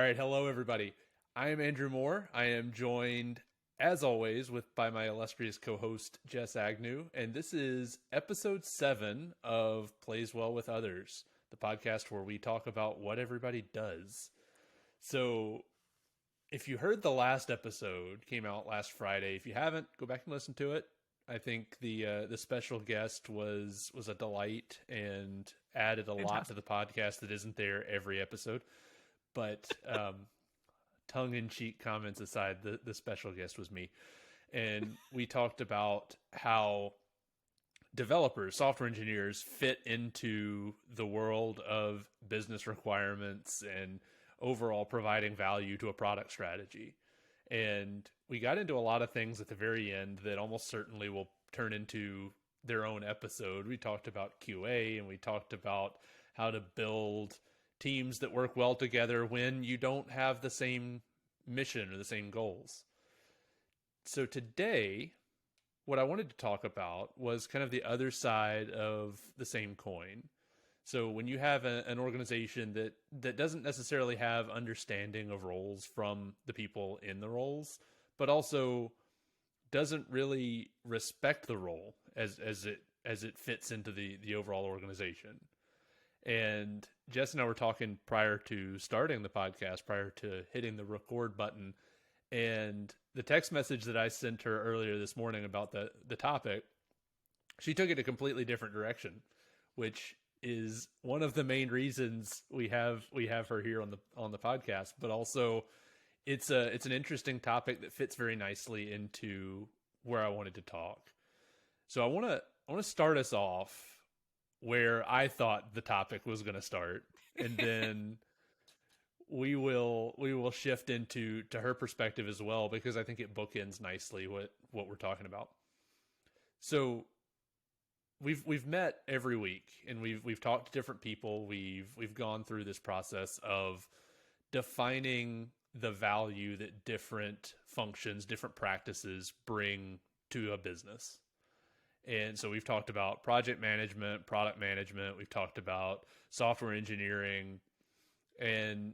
right, hello everybody. I am Andrew Moore. I am joined, as always, by my illustrious co-host Jess Agnew, and this is episode 7 of Plays Well with Others, the podcast where we talk about what everybody does. So, if you heard the last episode, came out last Friday. If you haven't, go back and listen to it. I think the special guest was a delight and added a lot to the podcast that isn't there every episode. But tongue-in-cheek comments aside, the special guest was me. And we talked about how developers, software engineers fit into the world of business requirements and overall providing value to a product strategy. And we got into a lot of things at the very end that almost certainly will turn into their own episode. We talked about QA and we talked about how to build teams that work well together when you don't have the same mission or the same goals. So today, what I wanted to talk about was kind of the other side of the same coin. So when you have an organization that doesn't necessarily have understanding of roles from the people in the roles, but also doesn't really respect the role as it fits into the overall organization. And Jess and I were talking prior to starting the podcast, prior to hitting the record button, and the text message that I sent her earlier this morning about the topic, she took it a completely different direction, which is one of the main reasons we have her here on the podcast. But also, it's an interesting topic that fits very nicely into where I wanted to talk. So I want to start us off where I thought the topic was going to start, and then we will shift into her perspective as well, because I think it bookends nicely what we're talking about. So we've met every week, and we've talked to different people. We've gone through this process of defining the value that different functions, different practices bring to a business. And so we've talked about project management, product management. We've talked about software engineering, and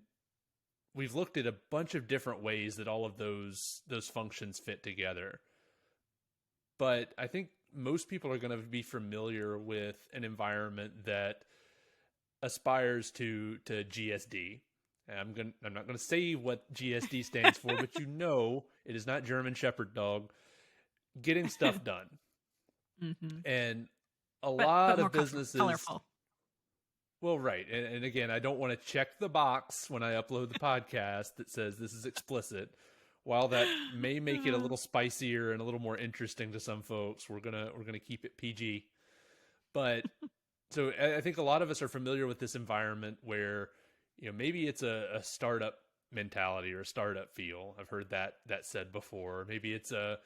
we've looked at a bunch of different ways that all of those functions fit together. But I think most people are going to be familiar with an environment that aspires to GSD. And I'm not going to say what GSD stands for, but it is not German Shepherd Dog. Getting stuff done. Mm-hmm. And a lot of businesses, colorful. Well, right. And again, I don't want to check the box when I upload the podcast that says this is explicit. While that may make it a little spicier and a little more interesting to some folks, we're gonna keep it PG. But so I think a lot of us are familiar with this environment where, maybe it's a startup mentality or a startup feel. I've heard that said before. Maybe it's a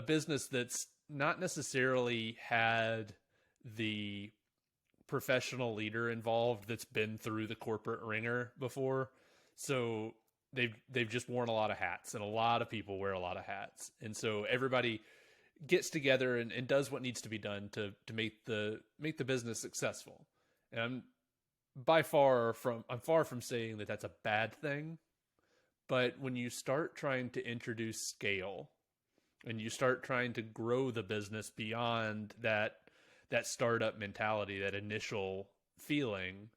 business that's not necessarily had the professional leader involved that's been through the corporate ringer before. So they've just worn a lot of hats, and a lot of people wear a lot of hats. And so everybody gets together and does what needs to be done to make the business successful. And I'm far from saying that that's a bad thing. But when you start trying to introduce scale and you start trying to grow the business beyond that startup mentality, that initial feeling,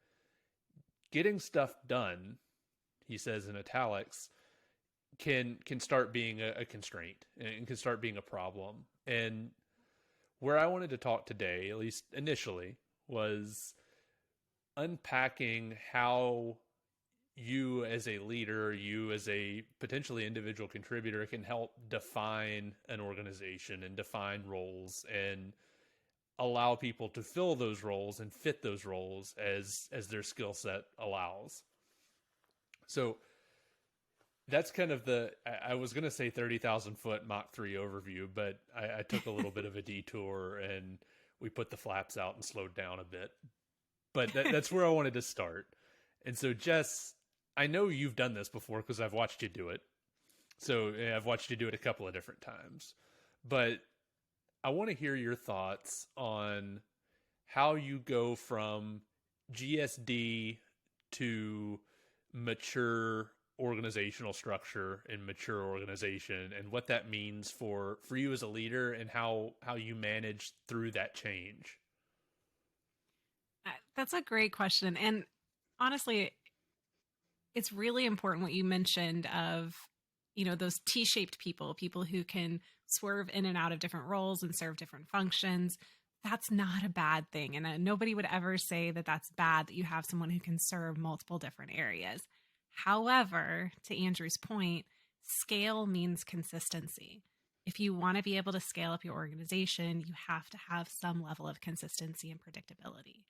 getting stuff done, he says in italics, can start being a constraint and can start being a problem. And where I wanted to talk today, at least initially, was unpacking how you as a leader, you as a potentially individual contributor, can help define an organization and define roles and allow people to fill those roles and fit those roles as their skill set allows. So that's kind of I was going to say 30,000 foot Mach 3 overview, but I took a little bit of a detour and we put the flaps out and slowed down a bit. But that's where I wanted to start. And so, Jess, I know you've done this before because I've watched you do it. So I've watched you do it a couple of different times. But I want to hear your thoughts on how you go from GSD to mature organizational structure and mature organization, and what that means for you as a leader, and how you manage through that change? That's a great question. And honestly, it's really important what you mentioned of, those T-shaped people who can swerve in and out of different roles and serve different functions. That's not a bad thing. And nobody would ever say that that's bad that you have someone who can serve multiple different areas. However, to Andrew's point, scale means consistency. If you want to be able to scale up your organization, you have to have some level of consistency and predictability.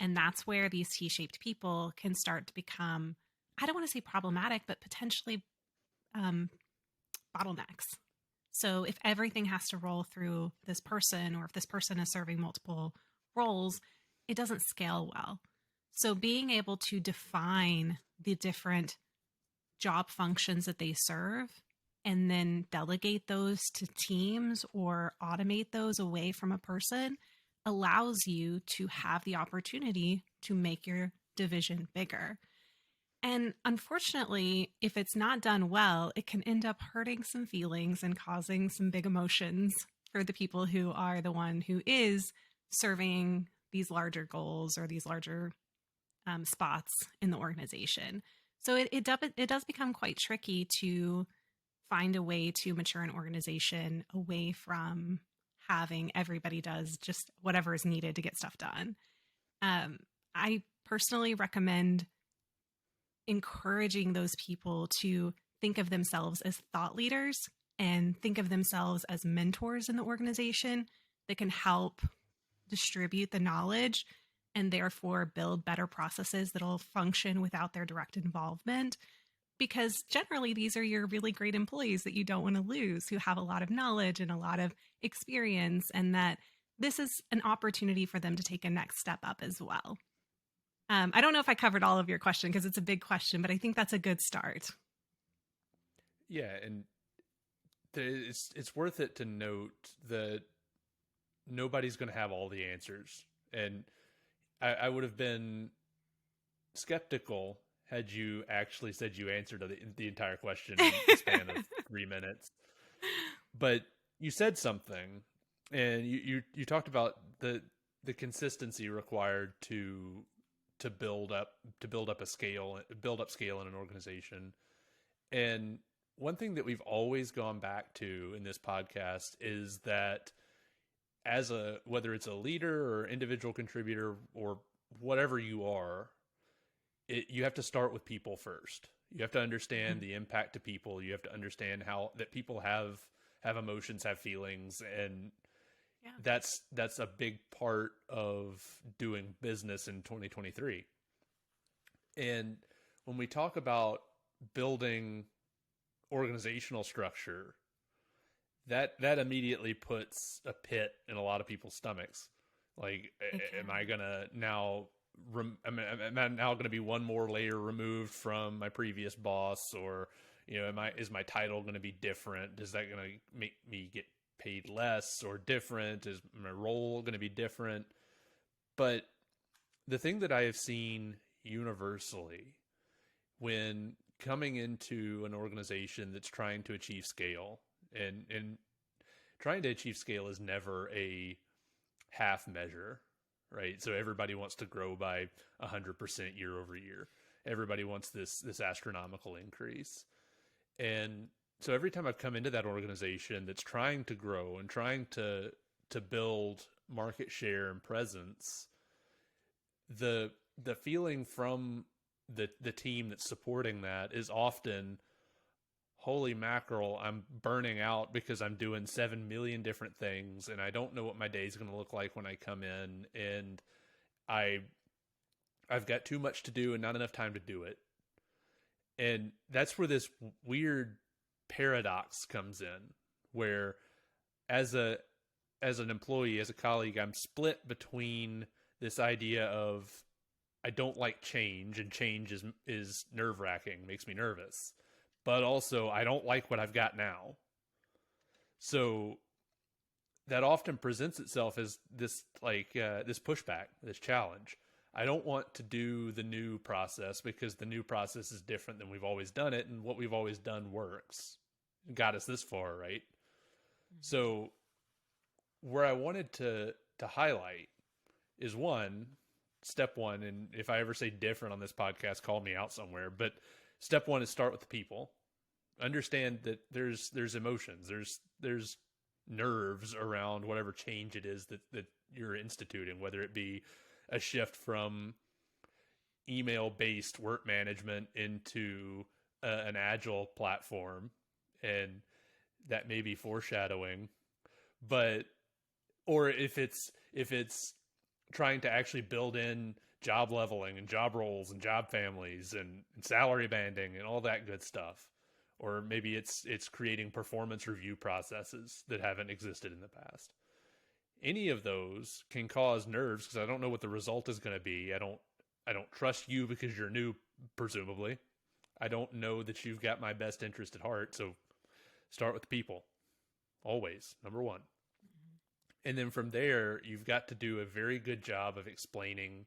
And that's where these T-shaped people can start to become, I don't want to say problematic, but potentially bottlenecks. So if everything has to roll through this person, or if this person is serving multiple roles, it doesn't scale well. So being able to define the different job functions that they serve and then delegate those to teams or automate those away from a person allows you to have the opportunity to make your division bigger. And unfortunately, if it's not done well, it can end up hurting some feelings and causing some big emotions for the people who are the one who is serving these larger goals or these larger spots in the organization. So it does become quite tricky to find a way to mature an organization away from having everybody does just whatever is needed to get stuff done. I personally recommend encouraging those people to think of themselves as thought leaders and think of themselves as mentors in the organization that can help distribute the knowledge and therefore build better processes that'll function without their direct involvement. Because generally, these are your really great employees that you don't want to lose, who have a lot of knowledge and a lot of experience, and that this is an opportunity for them to take a next step up as well. I don't know if I covered all of your question because it's a big question, but I think that's a good start. Yeah, and it's worth it to note that nobody's going to have all the answers. And I would have been skeptical had you actually said you answered the entire question in the span of 3 minutes. But you said something, and you talked about the consistency required to build up scale in an organization. And one thing that we've always gone back to in this podcast is that whether it's a leader or individual contributor or whatever you are, you have to start with people first. You have to understand the impact to people. You have to understand how that people have emotions, have feelings, and that's a big part of doing business in 2023. And when we talk about building organizational structure, that immediately puts a pit in a lot of people's stomachs. Like, am I gonna now? Am I now going to be one more layer removed from my previous boss, or is my title going to be different? Is that going to make me get paid less or different? Is my role going to be different? But the thing that I have seen universally when coming into an organization that's trying to achieve scale, and trying to achieve scale is never a half measure, right? So everybody wants to grow by 100% year over year. Everybody wants this astronomical increase. And so every time I've come into that organization that's trying to grow and trying to build market share and presence, the feeling from the team that's supporting that is often, holy mackerel, I'm burning out because I'm doing 7 million different things and I don't know what my day is going to look like when I come in, and I've got too much to do and not enough time to do it. And that's where this weird paradox comes in, where as an employee, as a colleague, I'm split between this idea of I don't like change, and change is nerve-wracking, makes me nervous. But also, I don't like what I've got now. So that often presents itself as this pushback, this challenge. I don't want to do the new process because the new process is different than we've always done it, and what we've always done works. It got us this far, right? Mm-hmm. So where I wanted to highlight is step one, and if I ever say different on this podcast, call me out somewhere, but step one is start with the people. Understand that there's emotions, there's nerves around whatever change it is that you're instituting, whether it be a shift from email-based work management into an agile platform, and that may be foreshadowing, but or if it's trying to actually build in job leveling and job roles and job families and salary banding and all that good stuff, or maybe it's creating performance review processes that haven't existed in the past. Any of those can cause nerves because I don't know what the result is going to be. I don't trust you because you're new, presumably. I don't know that you've got my best interest at heart. So start with the people. Always, number one. Mm-hmm. And then from there, you've got to do a very good job of explaining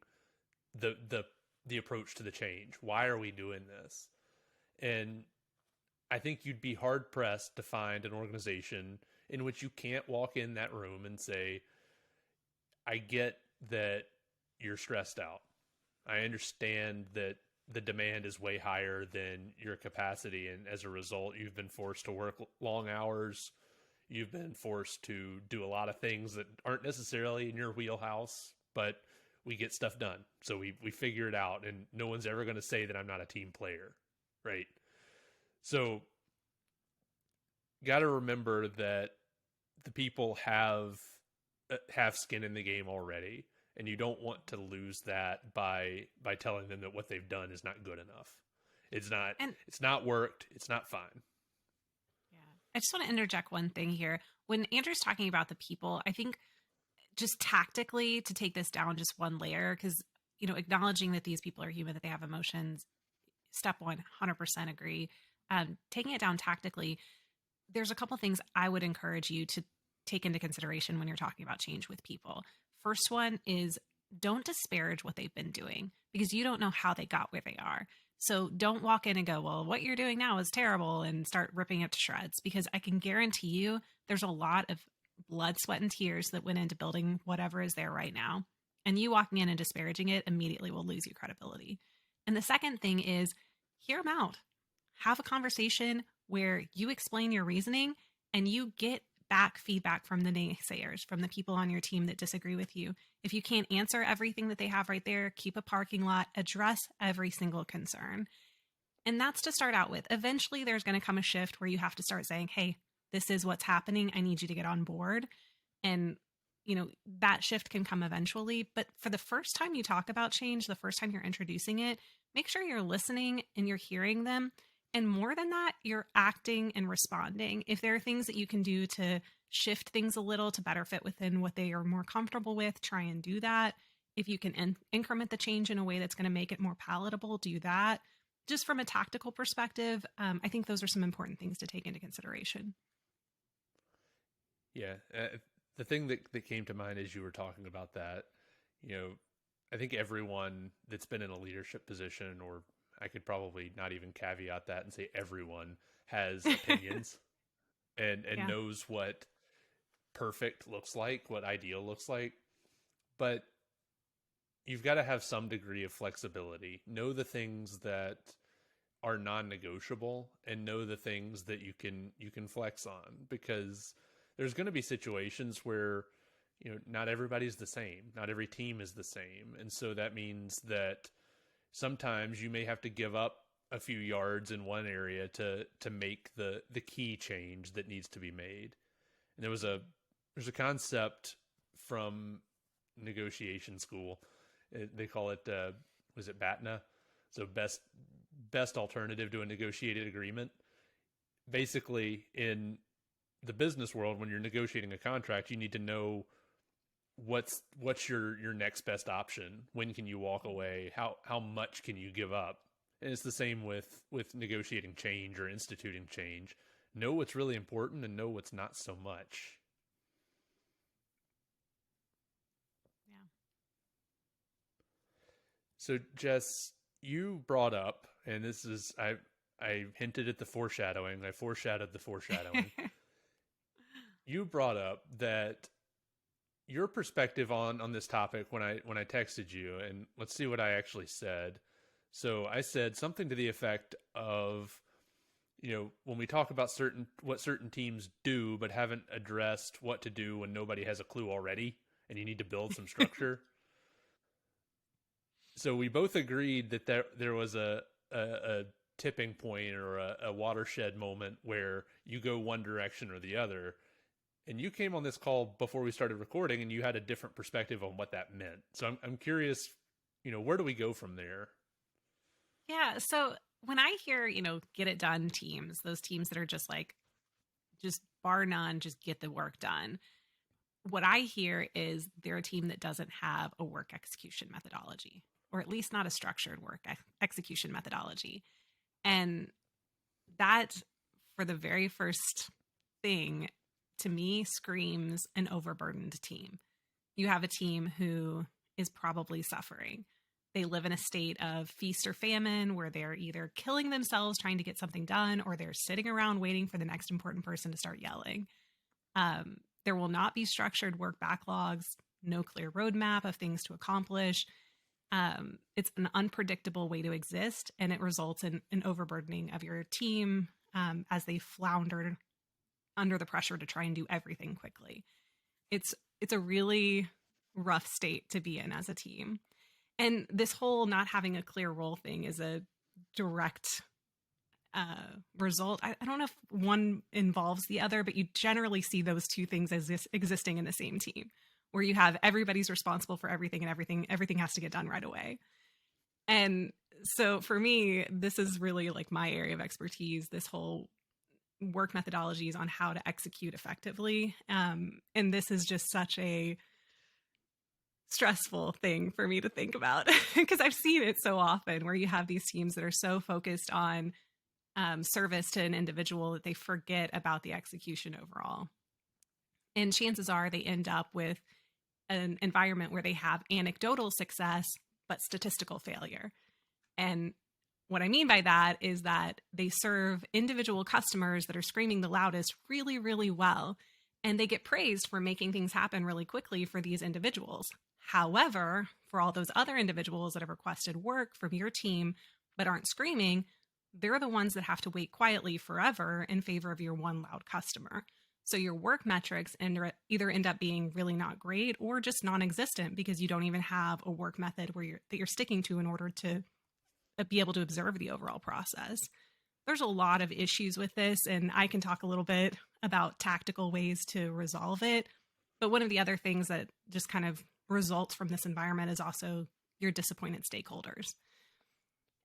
the approach to the change. Why are we doing this? And I think you'd be hard pressed to find an organization in which you can't walk in that room and say, I get that you're stressed out. I understand that the demand is way higher than your capacity. And as a result, you've been forced to work long hours. You've been forced to do a lot of things that aren't necessarily in your wheelhouse, but we get stuff done. So we figure it out, and no one's ever going to say that I'm not a team player. Right. So got to remember that the people have skin in the game already, and you don't want to lose that by telling them that what they've done is not good enough. It's not worked. It's not fine. Yeah. I just want to interject one thing here. When Andrew's talking about the people, I think just tactically to take this down just one layer, because, acknowledging that these people are human, that they have emotions, step one, 100% agree. Taking it down tactically, there's a couple things I would encourage you to take into consideration when you're talking about change with people. First one is don't disparage what they've been doing because you don't know how they got where they are. So don't walk in and go, well, what you're doing now is terrible, and start ripping it to shreds, because I can guarantee you there's a lot of blood, sweat, and tears that went into building whatever is there right now. And you walking in and disparaging it immediately will lose your credibility. And the second thing is hear them out. Have a conversation where you explain your reasoning and you get back feedback from the naysayers, from the people on your team that disagree with you. If you can't answer everything that they have right there, keep a parking lot, address every single concern. And that's to start out with. Eventually, there's going to come a shift where you have to start saying, hey, this is what's happening. I need you to get on board. And, that shift can come eventually. But for the first time you talk about change, the first time you're introducing it, make sure you're listening and you're hearing them. And more than that, you're acting and responding. If there are things that you can do to shift things a little to better fit within what they are more comfortable with, try and do that. If you can increment the change in a way that's going to make it more palatable, do that. Just from a tactical perspective, I think those are some important things to take into consideration. Yeah. The thing that came to mind as you were talking about that, I think everyone that's been in a leadership position, or I could probably not even caveat that and say everyone has opinions and Yeah. knows what perfect looks like, what ideal looks like. But you've got to have some degree of flexibility. Know the things that are non-negotiable and know the things that you can flex on, because there's going to be situations where not everybody's the same. Not every team is the same. And so that means that sometimes you may have to give up a few yards in one area to make the key change that needs to be made. And there's a concept from negotiation school. They call it, was it BATNA? So best alternative to a negotiated agreement. Basically, in the business world, when you're negotiating a contract, you need to know what's your next best option. When can you walk away? How much can you give up? And it's the same with negotiating change or instituting change. Know what's really important and know what's not so much. Yeah. So Jess, you brought up, and this is I hinted at the foreshadowing. I foreshadowed the foreshadowing. You brought up that your perspective on this topic when I texted you, and let's see what I actually said. So I said something to the effect of, when we talk about what certain teams do but haven't addressed what to do when nobody has a clue already and you need to build some structure. So we both agreed that there was a tipping point or a watershed moment where you go one direction or the other. And you came on this call before we started recording, and you had a different perspective on what that meant. So I'm curious, where do we go from there? Yeah. So when I hear, get it done teams, those teams that are just bar none, just get the work done. What I hear is they're a team that doesn't have a work execution methodology, or at least not a structured work execution methodology. And that, for the very first thing, to me, screams an overburdened team. You have a team who is probably suffering. They live in a state of feast or famine where they're either killing themselves trying to get something done, or they're sitting around waiting for the next important person to start yelling. There will not be structured work backlogs, no clear roadmap of things to accomplish. It's an unpredictable way to exist, and it results in an overburdening of your team as they flounder under the pressure to try and do everything quickly. It's a really rough state to be in as a team. And this whole not having a clear role thing is a direct result. I don't know if one involves the other, but you generally see those two things existing in the same team, where you have everybody's responsible for everything, and everything has to get done right away. And so for me, this is really like my area of expertise, this whole work methodologies on how to execute effectively. And this is just such a stressful thing for me to think about because I've seen it so often where you have these teams that are so focused on service to an individual that they forget about the execution overall. And chances are they end up with an environment where they have anecdotal success, but statistical failure. And what I mean by that is that they serve individual customers that are screaming the loudest really, really well, and they get praised for making things happen really quickly for these individuals. However, for all those other individuals that have requested work from your team but aren't screaming, they're the ones that have to wait quietly forever in favor of your one loud customer. So your work metrics either end up being really not great or just non-existent because you don't even have a work method that you're sticking to in order to be able to observe the overall process. There's a lot of issues with this, and I can talk a little bit about tactical ways to resolve it. But one of the other things that just kind of results from this environment is also your disappointed stakeholders.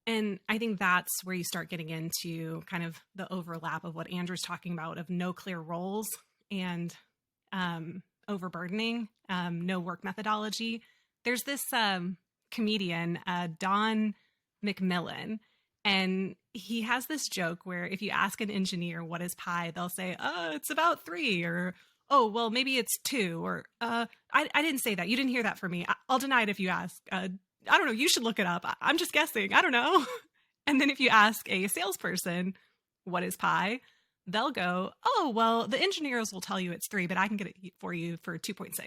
And I think that's where you start getting into kind of the overlap of what Andrew's talking about of no clear roles and overburdening, no work methodology. There's this comedian, Don McMillan, and he has this joke where if you ask an engineer what is pi, they'll say, it's about 3, or, oh, well, maybe it's 2, or I didn't say that. You didn't hear that from me. I'll deny it if you ask. I don't know. You should look it up. I'm just guessing. I don't know. And then if you ask a salesperson what is pi, they'll go, oh, well, the engineers will tell you it's 3, but I can get it for you for 2.6.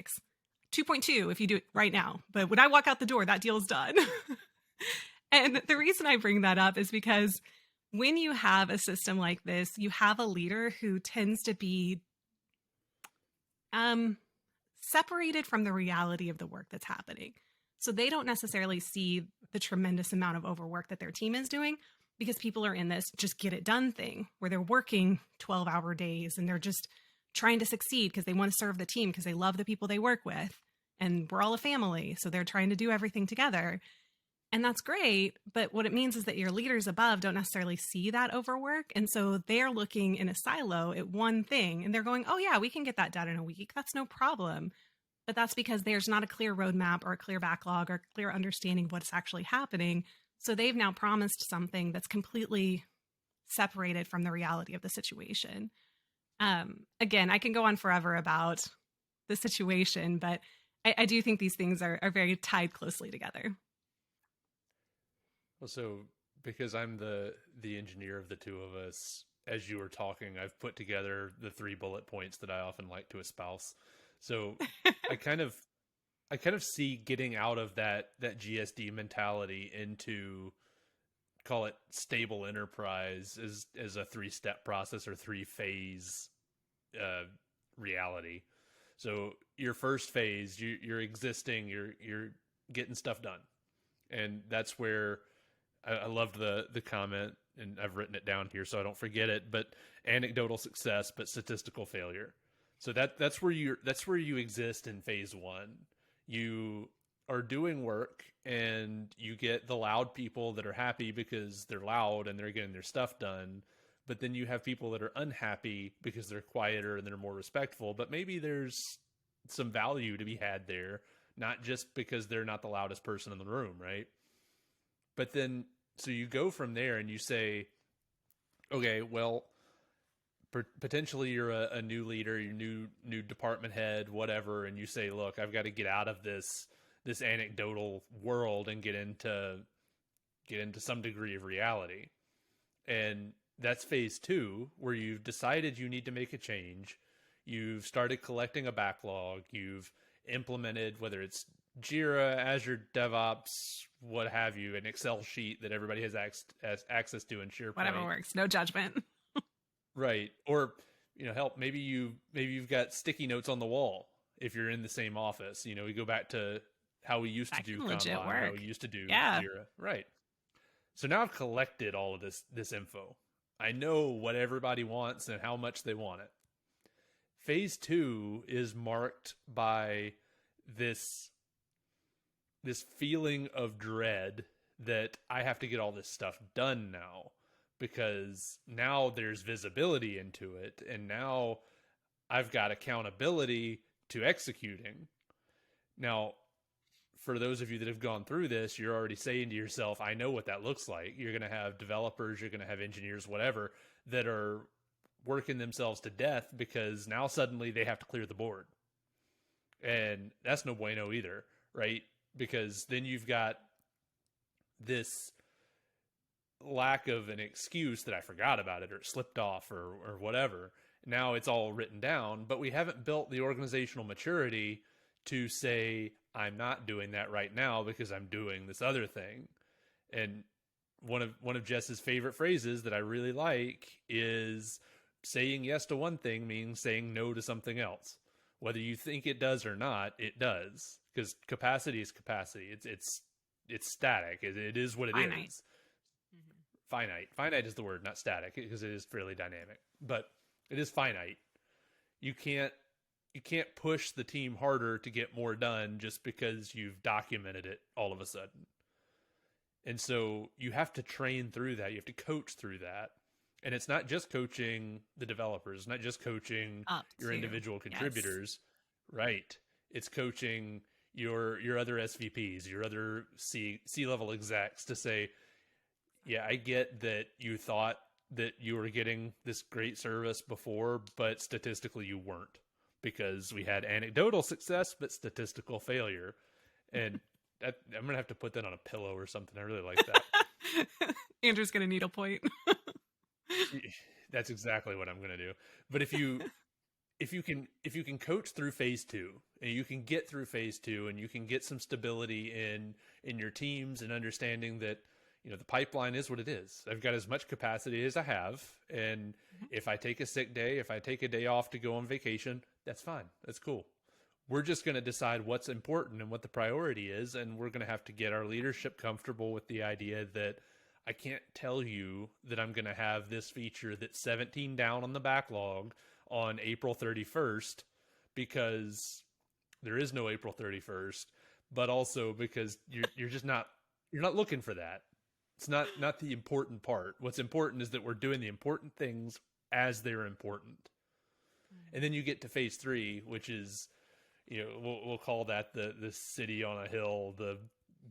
2.2 if you do it right now. But when I walk out the door, that deal's done. And the reason I bring that up is because when you have a system like this, you have a leader who tends to be separated from the reality of the work that's happening. So they don't necessarily see the tremendous amount of overwork that their team is doing because people are in this just get it done thing where they're working 12-hour days and they're just trying to succeed because they want to serve the team because they love the people they work with. And we're all a family. So they're trying to do everything together. And that's great, but what it means is that your leaders above don't necessarily see that overwork. And so they're looking in a silo at one thing and they're going, oh yeah, we can get that done in a week. That's no problem. But that's because there's not a clear roadmap or a clear backlog or a clear understanding of what's actually happening. So they've now promised something that's completely separated from the reality of the situation. Again, I can go on forever about the situation, but I do think these things are very tied closely together. Well, so because I'm the engineer of the two of us, as you were talking, I've put together the 3 bullet points that I often like to espouse. So I kind of I kind of see getting out of that GSD mentality into, call it, stable enterprise as a 3-step process or 3-phase uh, reality. So your first phase, you're existing, you're getting stuff done, and that's where I loved the comment, and I've written it down here so I don't forget it. But anecdotal success, but statistical failure. So that's where you exist in phase one. You are doing work, and you get the loud people that are happy because they're loud and they're getting their stuff done. But then you have people that are unhappy because they're quieter and they're more respectful. But maybe there's some value to be had there, not just because they're not the loudest person in the room, right? But then, so you go from there and you say, okay, well, potentially you're a new leader, you're new department head, whatever, and you say, look, I've got to get out of this anecdotal world and get into some degree of reality. And that's phase two, where you've decided you need to make a change. You've started collecting a backlog. You've implemented, whether it's Jira, Azure DevOps, what have you, an Excel sheet that everybody has access to in SharePoint. Whatever works. No judgment. Right. Or, help, maybe you've got sticky notes on the wall if you're in the same office. We go back to how we used to do Kanban, how we used to do Jira. Right. So now I've collected all of this info. I know what everybody wants and how much they want it. Phase two is marked by this feeling of dread that I have to get all this stuff done now, because now there's visibility into it, and now I've got accountability to executing. Now, for those of you that have gone through this, you're already saying to yourself, I know what that looks like. You're going to have developers, you're going to have engineers, whatever, that are working themselves to death because now suddenly they have to clear the board. And that's no bueno either, right? Because then you've got this lack of an excuse that I forgot about it or it slipped off or whatever. Now it's all written down, but we haven't built the organizational maturity to say, I'm not doing that right now because I'm doing this other thing. And one of Jess's favorite phrases that I really like is, saying yes to one thing means saying no to something else. Whether you think it does or not, it does, because capacity is capacity. It's static. It is what it Finite. is. Mm-hmm. Finite is the word, not static, because it is fairly dynamic. But it is finite. You can't push the team harder to get more done just because you've documented it all of a sudden. And so you have to train through that. You have to coach through that. And it's not just coaching the developers, not just coaching your individual contributors, right? It's coaching your other SVPs, your other C-level execs to say, yeah, I get that you thought that you were getting this great service before, but statistically you weren't, because we had anecdotal success, but statistical failure. And I'm going to have to put that on a pillow or something. I really like that. Andrew's going to need a point. That's exactly what I'm going to do. But if you can coach through phase two, and you can get through phase two, and you can get some stability in your teams, and understanding that, the pipeline is what it is. I've got as much capacity as I have. And if I take a sick day, if I take a day off to go on vacation, that's fine. That's cool. We're just going to decide what's important and what the priority is. And we're going to have to get our leadership comfortable with the idea that I can't tell you that I'm going to have this feature that's 17 down on the backlog on April 31st, because there is no April 31st, but also because you're not looking for that. It's not the important part. What's important is that we're doing the important things as they're important. And then you get to phase three, which is, we'll call that the city on a hill,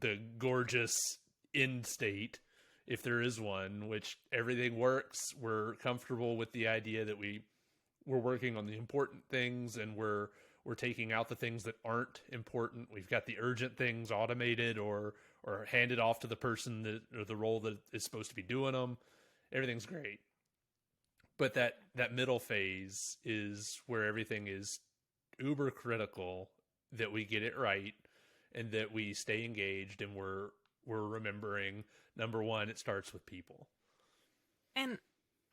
the gorgeous end state, if there is one, which everything works. We're comfortable with the idea that we're working on the important things, and we're We're taking out the things that aren't important. We've got the urgent things automated or handed off to the person or the role that is supposed to be doing them. Everything's great. But that middle phase is where everything is uber critical, that we get it right and that we stay engaged, and we're remembering, number one, it starts with people. And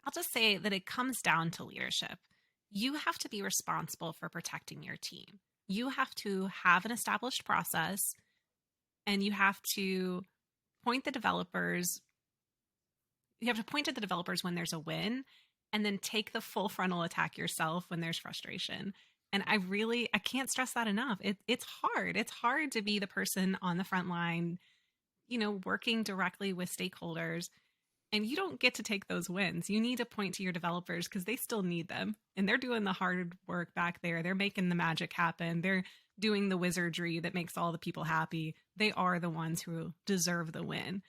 I'll just say that it comes down to leadership. You have to be responsible for protecting your team. You have to have an established process, and you have to point the developers. You have to point at the developers when there's a win, and then take the full frontal attack yourself when there's frustration. And I can't stress that enough. It's hard. It's hard to be the person on the front line, working directly with stakeholders. And you don't get to take those wins. You need to point to your developers because they still need them. And they're doing the hard work back there. They're making the magic happen. They're doing the wizardry that makes all the people happy. They are the ones who deserve the win.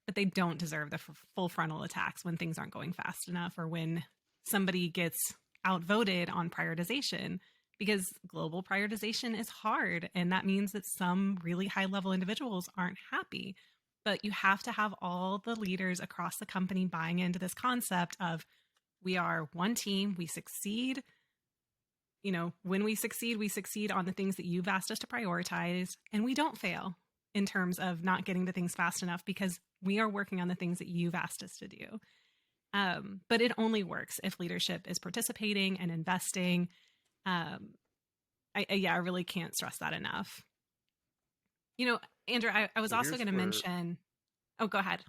But they don't deserve the full frontal attacks when things aren't going fast enough, or when somebody gets outvoted on prioritization, because global prioritization is hard. And that means that some really high level individuals aren't happy. But you have to have all the leaders across the company buying into this concept of, we are one team, we succeed. When we succeed on the things that you've asked us to prioritize, and we don't fail in terms of not getting to things fast enough because we are working on the things that you've asked us to do. But it only works if leadership is participating and investing. I really can't stress that enough. Andrew, I was also going to mention. Oh, go ahead.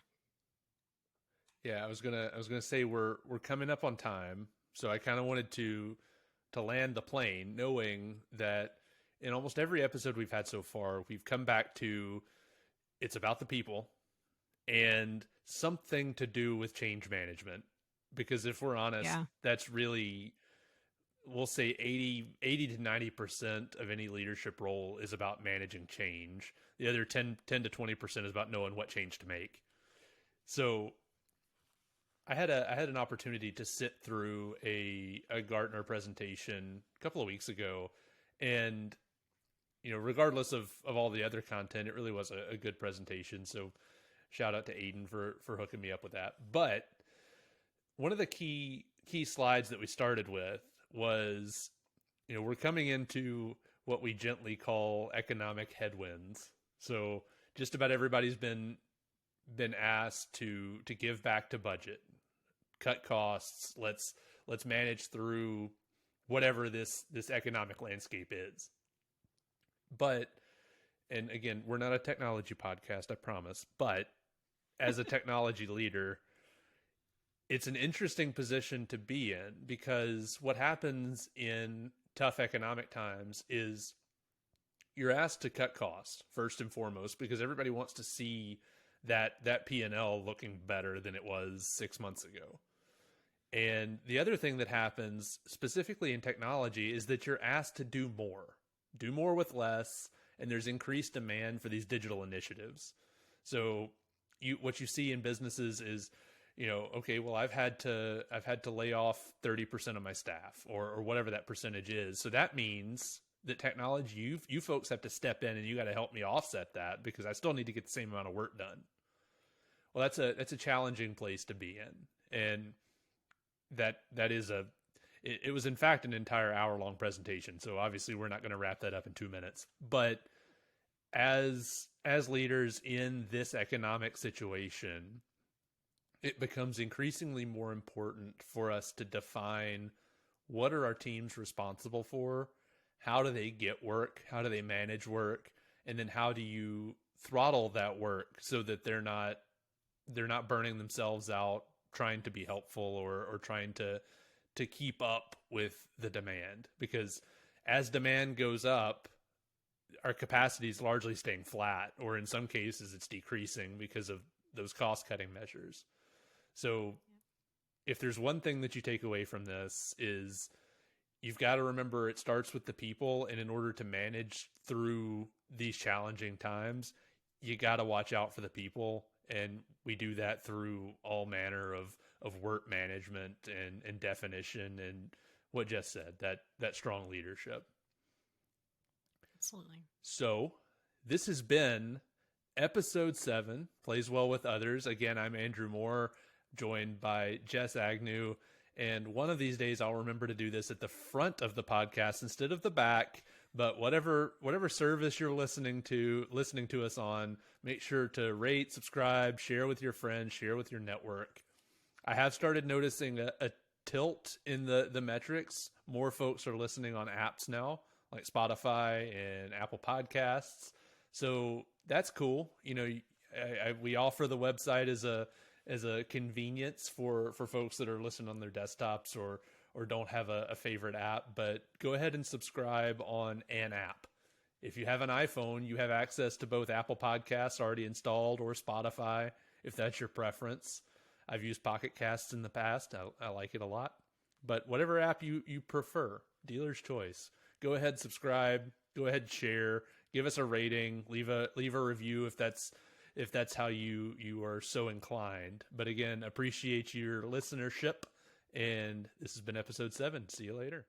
Yeah, I was gonna say we're coming up on time, so I kind of wanted to land the plane, knowing that in almost every episode we've had so far, we've come back to, it's about the people and something to do with change management. Because if we're honest, that's really, we'll say 80 to 90% of any leadership role is about managing change. The other 10 to 20% is about knowing what change to make. So I had an opportunity to sit through a Gartner presentation a couple of weeks ago, and regardless of all the other content, it really was a good presentation. So shout out to Aiden for hooking me up with that. But one of the key slides that we started with was, we're coming into what we gently call economic headwinds. So just about everybody's been asked to give back to budget, cut costs. Let's manage through whatever this economic landscape is. But, and again, we're not a technology podcast, I promise, but as a technology leader, it's an interesting position to be in, because what happens in tough economic times is you're asked to cut costs first and foremost, because everybody wants to see that P&L looking better than it was 6 months ago. And the other thing that happens specifically in technology is that you're asked to do more with less, and there's increased demand for these digital initiatives. So what you see in businesses is, okay, well, I've had to lay off 30% of my staff or whatever that percentage is. So that means that technology, you folks have to step in and you got to help me offset that, because I still need to get the same amount of work done. Well, that's a challenging place to be in. And that is it was in fact an entire hour-long presentation. So obviously we're not going to wrap that up in 2 minutes, but as leaders in this economic situation, it becomes increasingly more important for us to define, what are our teams responsible for? How do they get work? How do they manage work? And then how do you throttle that work so that they're not burning themselves out trying to be helpful or trying to keep up with the demand? Because as demand goes up, our capacity is largely staying flat, or in some cases it's decreasing because of those cost cutting measures. So if there's one thing that you take away from this, is you've got to remember it starts with the people. And in order to manage through these challenging times, you got to watch out for the people. And we do that through all manner of work management and definition, and what Jess said, that strong leadership. Absolutely. So this has been episode 7, Plays Well with Others. Again, I'm Andrew Moore, joined by Jess Agnew. And one of these days I'll remember to do this at the front of the podcast instead of the back. But whatever service you're listening to us on, make sure to rate, subscribe, share with your friends, share with your network. I have started noticing a tilt in the metrics. More folks are listening on apps now, like Spotify and Apple Podcasts. So that's cool. You know, we offer the website as a convenience for folks that are listening on their desktops or don't have a favorite app, but go ahead and subscribe on an app. If you have an iPhone, you have access to both Apple Podcasts already installed or Spotify, if that's your preference. I've used Pocket Casts in the past. I like it a lot. But whatever app you prefer, dealer's choice. Go ahead, subscribe. Go ahead, share. Give us a rating. Leave a review if that's how you are so inclined. But again, appreciate your listenership. And this has been episode 7. See you later.